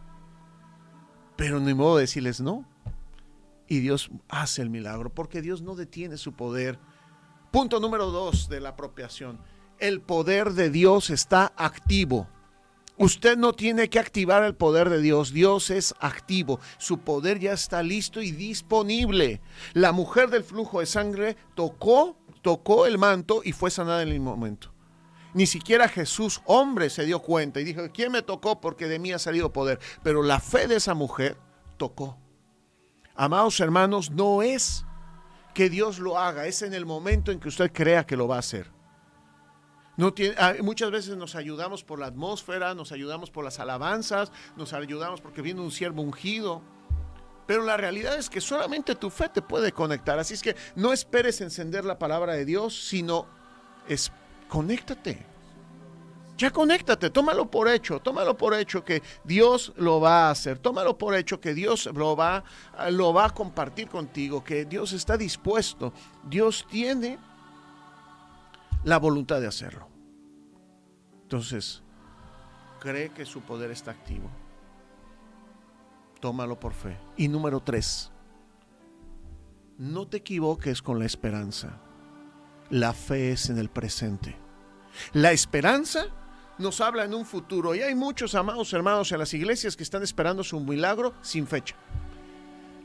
pero ni modo de decirles no. Y Dios hace el milagro, porque Dios no detiene su poder. Punto número 2 de la apropiación. El poder de Dios está activo. Usted no tiene que activar el poder de Dios. Dios es activo. Su poder ya está listo y disponible. La mujer del flujo de sangre tocó el manto y fue sanada en el momento. Ni siquiera Jesús, hombre, se dio cuenta y dijo, ¿quién me tocó? Porque de mí ha salido poder. Pero la fe de esa mujer tocó. Amados hermanos, no es que Dios lo haga, es en el momento en que usted crea que lo va a hacer. Muchas veces nos ayudamos por la atmósfera, nos ayudamos por las alabanzas, nos ayudamos porque viene un siervo ungido. Pero la realidad es que solamente tu fe te puede conectar. Así es que no esperes encender la palabra de Dios, sino conéctate. Ya conéctate, tómalo por hecho que Dios lo va a hacer, tómalo por hecho que Dios lo va a compartir contigo, que Dios está dispuesto, Dios tiene la voluntad de hacerlo. Entonces, cree que su poder está activo. Tómalo por fe. Y número 3, no te equivoques con la esperanza. La fe es en el presente. La esperanza nos habla en un futuro, y hay muchos amados hermanos en las iglesias que están esperando su milagro sin fecha.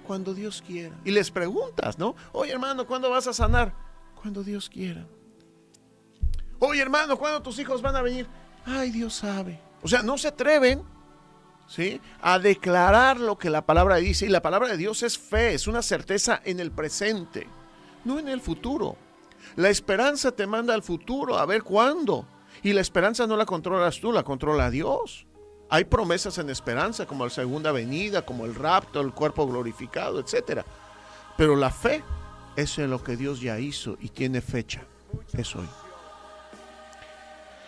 Cuando Dios quiera. Y les preguntas, ¿no? Oye, hermano, ¿cuándo vas a sanar? Cuando Dios quiera. Oye, hermano, ¿cuándo tus hijos van a venir? Ay, Dios sabe. O sea, no se atreven, ¿sí?, a declarar lo que la palabra dice. Y la palabra de Dios es fe, es una certeza en el presente, no en el futuro. La esperanza te manda al futuro a ver cuándo. Y la esperanza no la controlas tú, la controla Dios. Hay promesas en esperanza, como la segunda venida, como el rapto, el cuerpo glorificado, etc. Pero la fe es en lo que Dios ya hizo y tiene fecha. Es hoy.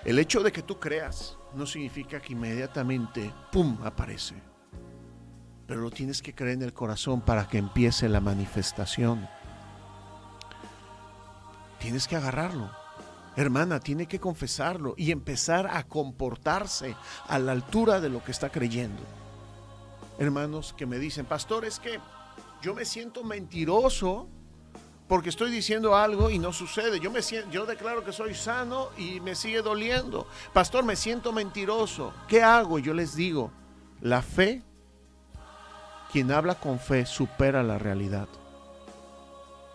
El hecho de que tú creas no significa que inmediatamente, ¡pum!, aparece. Pero lo tienes que creer en el corazón para que empiece la manifestación. Tienes que agarrarlo. Hermana, tiene que confesarlo y empezar a comportarse a la altura de lo que está creyendo. Hermanos que me dicen, pastor, es que yo me siento mentiroso porque estoy diciendo algo y no sucede. Yo declaro que soy sano y me sigue doliendo. Pastor, me siento mentiroso. ¿Qué hago? Yo les digo, la fe, quien habla con fe, supera la realidad.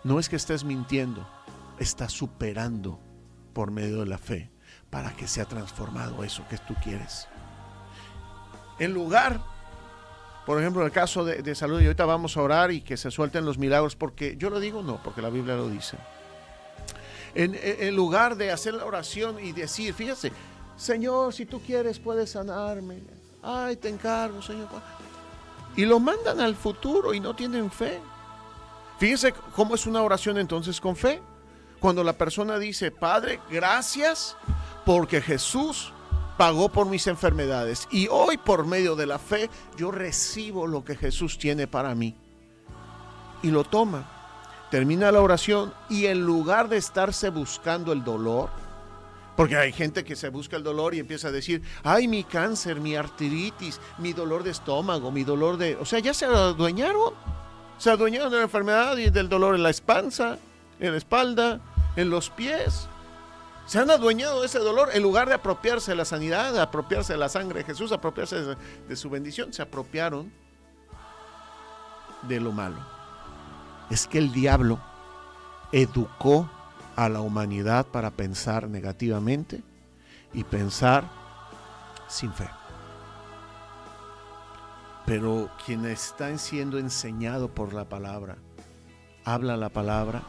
No es que estés mintiendo, estás superando por medio de la fe para que sea transformado eso que tú quieres. En lugar, por ejemplo, en el caso de salud, y ahorita vamos a orar y que se suelten los milagros, porque yo lo digo, no, porque la Biblia lo dice. En lugar de hacer la oración y decir, fíjate, Señor, si tú quieres puedes sanarme. Ay, te encargo, Señor. Y lo mandan al futuro y no tienen fe. Fíjense cómo es una oración entonces con fe. Cuando la persona dice, Padre, gracias porque Jesús pagó por mis enfermedades y hoy por medio de la fe yo recibo lo que Jesús tiene para mí. Y lo toma, termina la oración y en lugar de estarse buscando el dolor, porque hay gente que se busca el dolor y empieza a decir, ay, mi cáncer, mi artritis, mi dolor de estómago, mi dolor de... O sea, ya se adueñaron de la enfermedad y del dolor en la panza, en la espalda, en los pies. Se han adueñado de ese dolor en lugar de apropiarse de la sanidad, de apropiarse de la sangre de Jesús, apropiarse de su bendición. Se apropiaron de lo malo. Es que el diablo educó a la humanidad para pensar negativamente y pensar sin fe. Pero quien está siendo enseñado por la palabra, habla la palabra,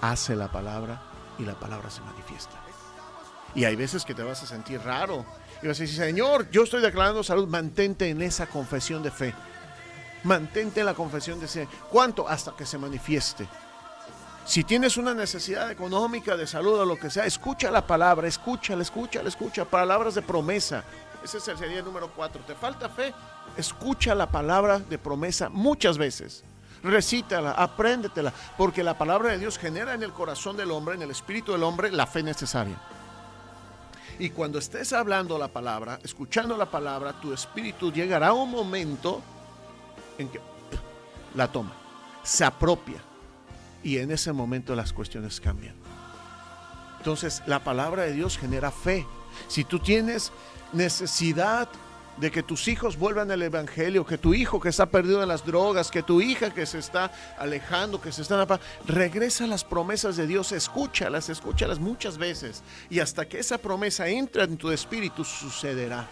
hace la palabra y la palabra se manifiesta. Y hay veces que te vas a sentir raro y vas a decir, Señor, yo estoy declarando salud. Mantente en esa confesión de fe. Mantente en la confesión de fe. ¿Cuánto? Hasta que se manifieste. Si tienes una necesidad económica, de salud o lo que sea, escucha la palabra, escúchala, palabras de promesa. Ese sería el número 4. ¿Te falta fe? Escucha la palabra de promesa muchas veces. Recítala, apréndetela, porque la palabra de Dios genera en el corazón del hombre, en el espíritu del hombre, la fe necesaria. Y cuando estés hablando la palabra, escuchando la palabra, tu espíritu llegará a un momento en que la toma, se apropia, y en ese momento las cuestiones cambian. Entonces, la palabra de Dios genera fe. Si tú tienes necesidad de que tus hijos vuelvan al evangelio, que tu hijo que está perdido en las drogas, que tu hija que se está alejando, que se está regresa a las promesas de Dios, escúchalas muchas veces, y hasta que esa promesa entre en tu espíritu sucederá,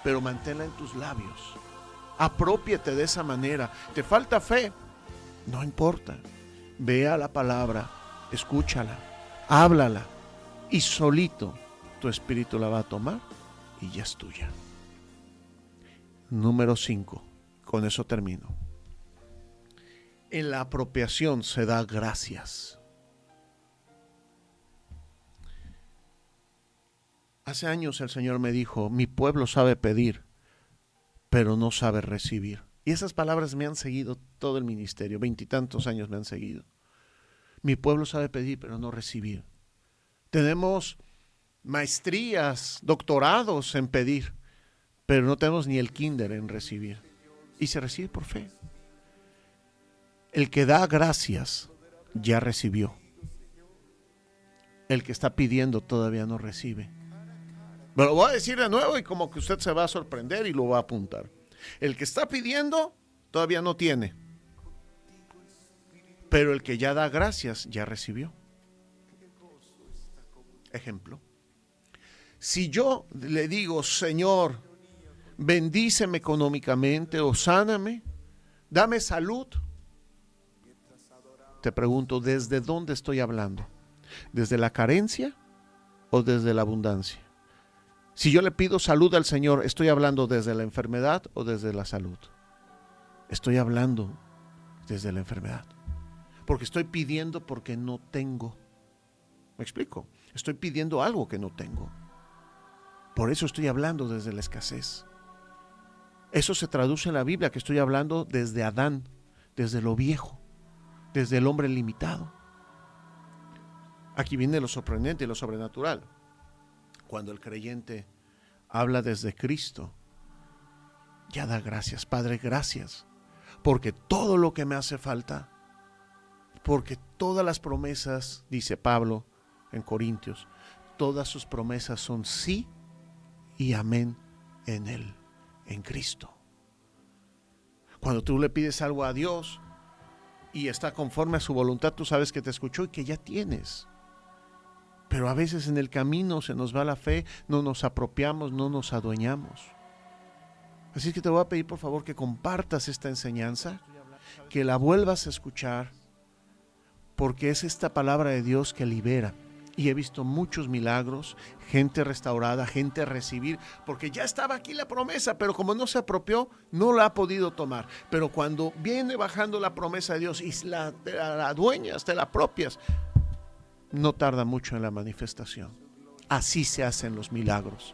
pero manténla en tus labios, apropiate de esa manera. ¿Te falta fe? No importa, ve a la palabra, escúchala, háblala, y solito tu espíritu la va a tomar y ya es tuya. Número 5, con eso termino. En la apropiación se da gracias. Hace años el Señor me dijo, mi pueblo sabe pedir, pero no sabe recibir. Y esas palabras me han seguido todo el ministerio, 20 y tantos años me han seguido. Mi pueblo sabe pedir, pero no recibir. Tenemos maestrías, doctorados en pedir, pero no tenemos ni el kinder en recibir. Y se recibe por fe. El que da gracias ya recibió. El que está pidiendo todavía no recibe. Pero lo voy a decir de nuevo y como que usted se va a sorprender y lo va a apuntar. El que está pidiendo todavía no tiene. Pero el que ya da gracias ya recibió. Ejemplo. Si yo le digo, Señor, bendíceme económicamente o sáname, dame salud. Te pregunto, ¿desde dónde estoy hablando? ¿Desde la carencia o desde la abundancia? Si yo le pido salud al Señor, ¿estoy hablando desde la enfermedad o desde la salud? Estoy hablando desde la enfermedad. Porque estoy pidiendo porque no tengo. ¿Me explico? Estoy pidiendo algo que no tengo. Por eso estoy hablando desde la escasez. Eso se traduce en la Biblia, que estoy hablando desde Adán, desde lo viejo, desde el hombre limitado. Aquí viene lo sorprendente y lo sobrenatural. Cuando el creyente habla desde Cristo, ya da gracias. Padre, gracias, porque todo lo que me hace falta, porque todas las promesas, dice Pablo en Corintios, todas sus promesas son sí y amén en Él, en Cristo. Cuando tú le pides algo a Dios y está conforme a su voluntad, tú sabes que te escuchó y que ya tienes. Pero a veces en el camino se nos va la fe, no nos apropiamos, no nos adueñamos. Así es que te voy a pedir por favor que compartas esta enseñanza, que la vuelvas a escuchar, porque es esta palabra de Dios que libera. Y he visto muchos milagros, gente restaurada, gente recibir, porque ya estaba aquí la promesa, pero como no se apropió, no la ha podido tomar. Pero cuando viene bajando la promesa de Dios y la adueñas, te la apropias, no tarda mucho en la manifestación. Así se hacen los milagros,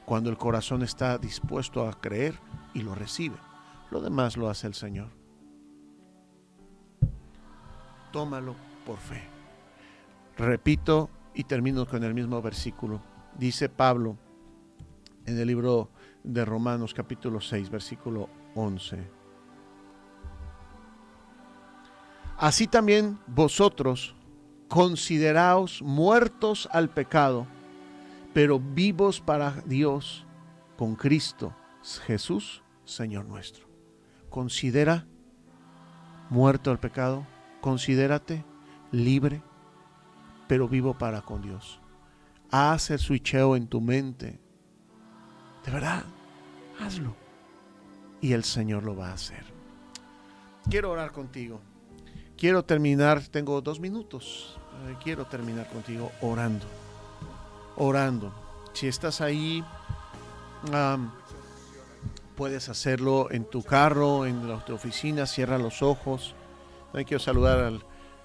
cuando el corazón está dispuesto a creer y lo recibe. Lo demás lo hace el Señor. Tómalo por fe. Repito y termino con el mismo versículo. Dice Pablo en el libro de Romanos capítulo 6, versículo 11. Así también vosotros consideraos muertos al pecado, pero vivos para Dios con Cristo Jesús, Señor nuestro. Considera muerto al pecado, considérate libre, pero vivo para con Dios. Haz el switcheo en tu mente. De verdad, hazlo. Y el Señor lo va a hacer. Quiero orar contigo. Quiero terminar, tengo 2 minutos. Quiero terminar contigo orando. Orando. Si estás ahí, puedes hacerlo en tu carro, en tu oficina. Cierra los ojos. También quiero saludar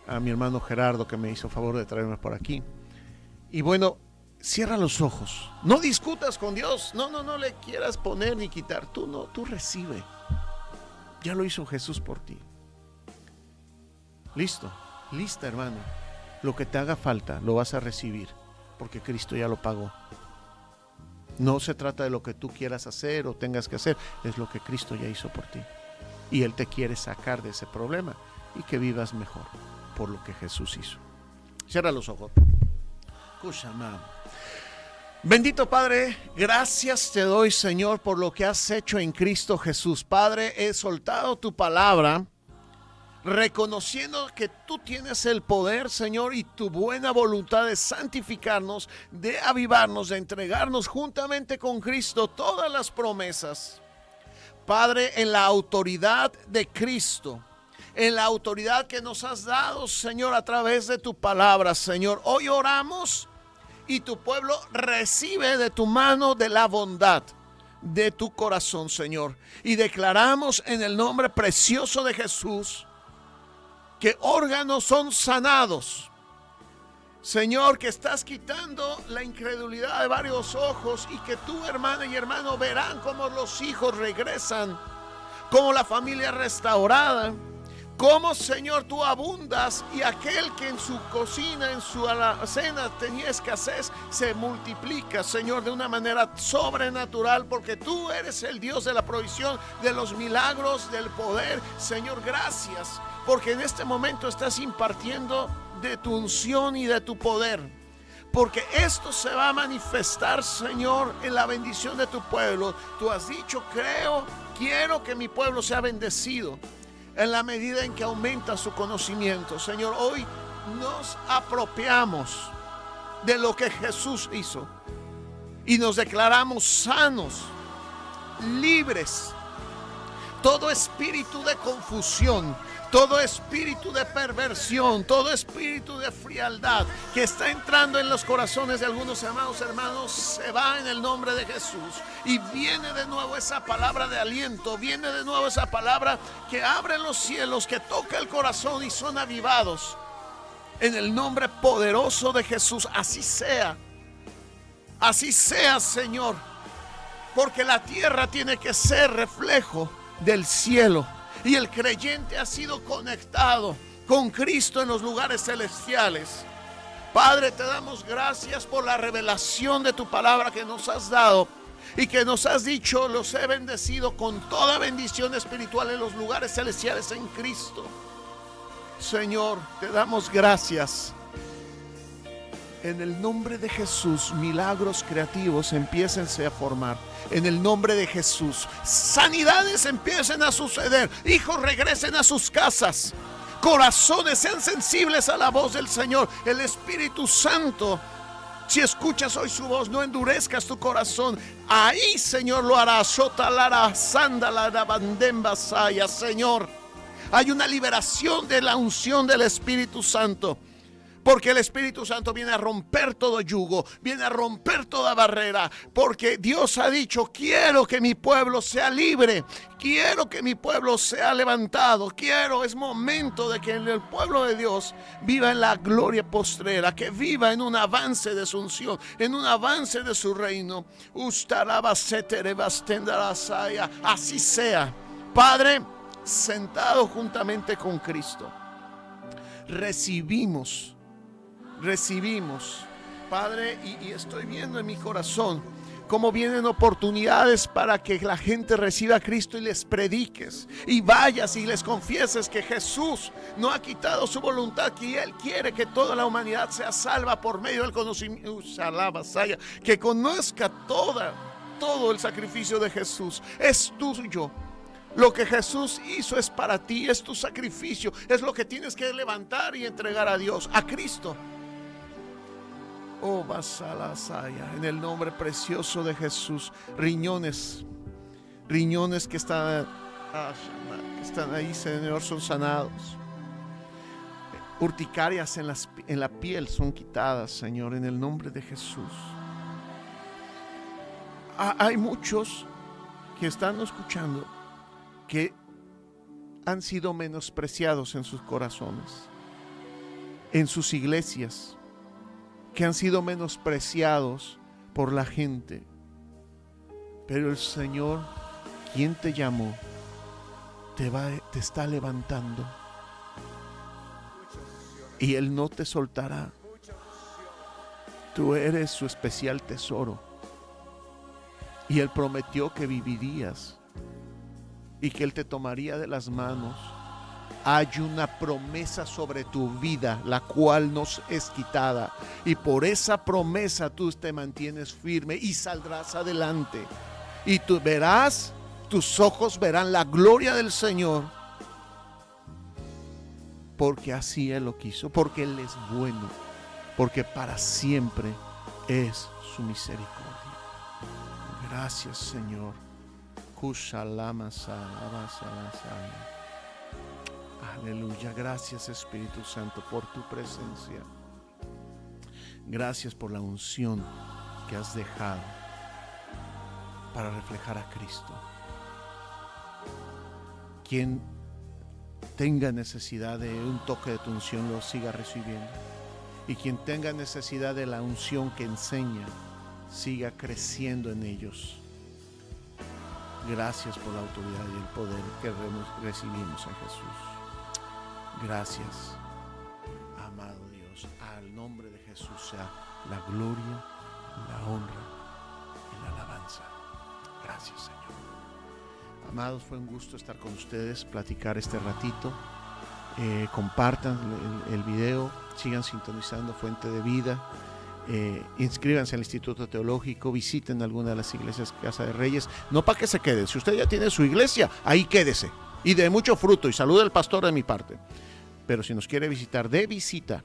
a mi hermano Gerardo, que me hizo favor de traerme por aquí. Y bueno, cierra los ojos. No discutas con Dios. No le quieras poner ni quitar. Tú recibe. Ya lo hizo Jesús por ti. Listo, lista, hermano. Lo que te haga falta lo vas a recibir, porque Cristo ya lo pagó. No se trata de lo que tú quieras hacer o tengas que hacer, es lo que Cristo ya hizo por ti. Y Él te quiere sacar de ese problema y que vivas mejor por lo que Jesús hizo. Cierra los ojos. Bendito Padre, gracias te doy, Señor, por lo que has hecho en Cristo Jesús. Padre, he soltado tu palabra, reconociendo que tú tienes el poder, Señor, y tu buena voluntad de santificarnos, de avivarnos, de entregarnos juntamente con Cristo todas las promesas. Padre, en la autoridad de Cristo, en la autoridad que nos has dado, Señor, a través de tu palabra, Señor, hoy oramos y tu pueblo recibe de tu mano de la bondad de tu corazón, Señor, y declaramos en el nombre precioso de Jesús que órganos son sanados. Señor, que estás quitando la incredulidad de varios ojos y que tú, hermana y hermano, verán cómo los hijos regresan, cómo la familia restaurada. Cómo, Señor, tú abundas y aquel que en su cocina, en su alacena tenía escasez, se multiplica, Señor, de una manera sobrenatural, porque tú eres el Dios de la provisión, de los milagros, del poder. Señor, gracias, porque en este momento estás impartiendo de tu unción y de tu poder, porque esto se va a manifestar, Señor, en la bendición de tu pueblo. Tú has dicho, quiero que mi pueblo sea bendecido en la medida en que aumenta su conocimiento. Señor, hoy nos apropiamos de lo que Jesús hizo y nos declaramos sanos, libres. Todo espíritu de confusión, todo espíritu de perversión, todo espíritu de frialdad que está entrando en los corazones de algunos amados hermanos, se va en el nombre de Jesús. Y viene de nuevo esa palabra de aliento, viene de nuevo esa palabra que abre los cielos, que toca el corazón y son avivados. En el nombre poderoso de Jesús, así sea, Señor, porque la tierra tiene que ser reflejo del cielo. Y el creyente ha sido conectado con Cristo en los lugares celestiales. Padre, te damos gracias por la revelación de tu palabra que nos has dado y que nos has dicho, los he bendecido con toda bendición espiritual en los lugares celestiales en Cristo. Señor, te damos gracias. En el nombre de Jesús, milagros creativos empiecen a formar. En el nombre de Jesús, sanidades empiecen a suceder. Hijos regresen a sus casas. Corazones sean sensibles a la voz del Señor. El Espíritu Santo, si escuchas hoy su voz, no endurezcas tu corazón. Ahí, Señor, lo hará. Señor, hay una liberación de la unción del Espíritu Santo. Porque el Espíritu Santo viene a romper todo yugo, viene a romper toda barrera. Porque Dios ha dicho, quiero que mi pueblo sea libre, quiero que mi pueblo sea levantado, es momento de que el pueblo de Dios viva en la gloria postrera, que viva en un avance de su unción, en un avance de su reino. Así sea. Padre, sentado juntamente con Cristo, recibimos, Padre, y estoy viendo en mi corazón cómo vienen oportunidades para que la gente reciba a Cristo y les prediques y vayas y les confieses que Jesús no ha quitado su voluntad, que Él quiere que toda la humanidad sea salva por medio del conocimiento, que conozca todo el sacrificio de Jesús. Es tuyo. Lo que Jesús hizo es para ti, es tu sacrificio, es lo que tienes que levantar y entregar a Dios, a Cristo. Oh, Basalasaya, en el nombre precioso de Jesús. Riñones que están ahí, Señor, son sanados. Urticarias en la piel son quitadas, Señor, en el nombre de Jesús. Hay muchos que están escuchando que han sido menospreciados en sus corazones, en sus iglesias, que han sido menospreciados por la gente. Pero el Señor, quien te llamó, te está levantando. Y Él no te soltará. Tú eres su especial tesoro. Y Él prometió que vivirías y que Él te tomaría de las manos. Hay una promesa sobre tu vida, la cual nos es quitada. Y por esa promesa tú te mantienes firme y saldrás adelante. Y tú verás, tus ojos verán la gloria del Señor. Porque así Él lo quiso, porque Él es bueno, porque para siempre es su misericordia. Gracias, Señor. Aleluya, gracias Espíritu Santo por tu presencia. Gracias por la unción que has dejado para reflejar a Cristo. Quien tenga necesidad de un toque de tu unción lo siga recibiendo. Y quien tenga necesidad de la unción que enseña, siga creciendo en ellos. Gracias por la autoridad y el poder que recibimos en Jesús. Gracias, amado Dios. Al nombre de Jesús sea la gloria, la honra y la alabanza. Gracias, Señor. Amados, fue un gusto estar con ustedes, platicar este ratito. Compartan el video, sigan sintonizando Fuente de Vida. Inscríbanse al Instituto Teológico, visiten alguna de las iglesias Casa de Reyes, no para que se queden. Si usted ya tiene su iglesia, ahí quédese y de mucho fruto, y salude al pastor de mi parte. Pero si nos quiere visitar de visita,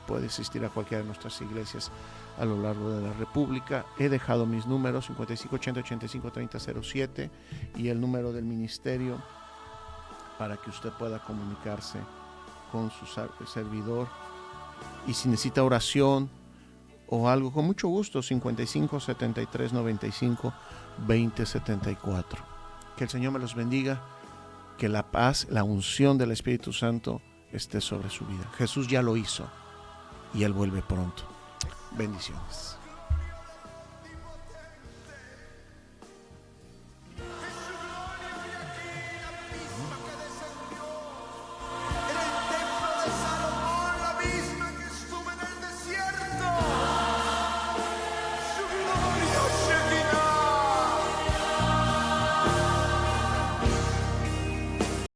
puede asistir a cualquiera de nuestras iglesias a lo largo de la República. He dejado mis números 5580-8530-07 y el número del ministerio para que usted pueda comunicarse con su servidor. Y si necesita oración o algo, con mucho gusto, 55-73-95-20-74. Que el Señor me los bendiga, que la paz, la unción del Espíritu Santo esté sobre su vida. Jesús ya lo hizo y Él vuelve pronto. Bendiciones.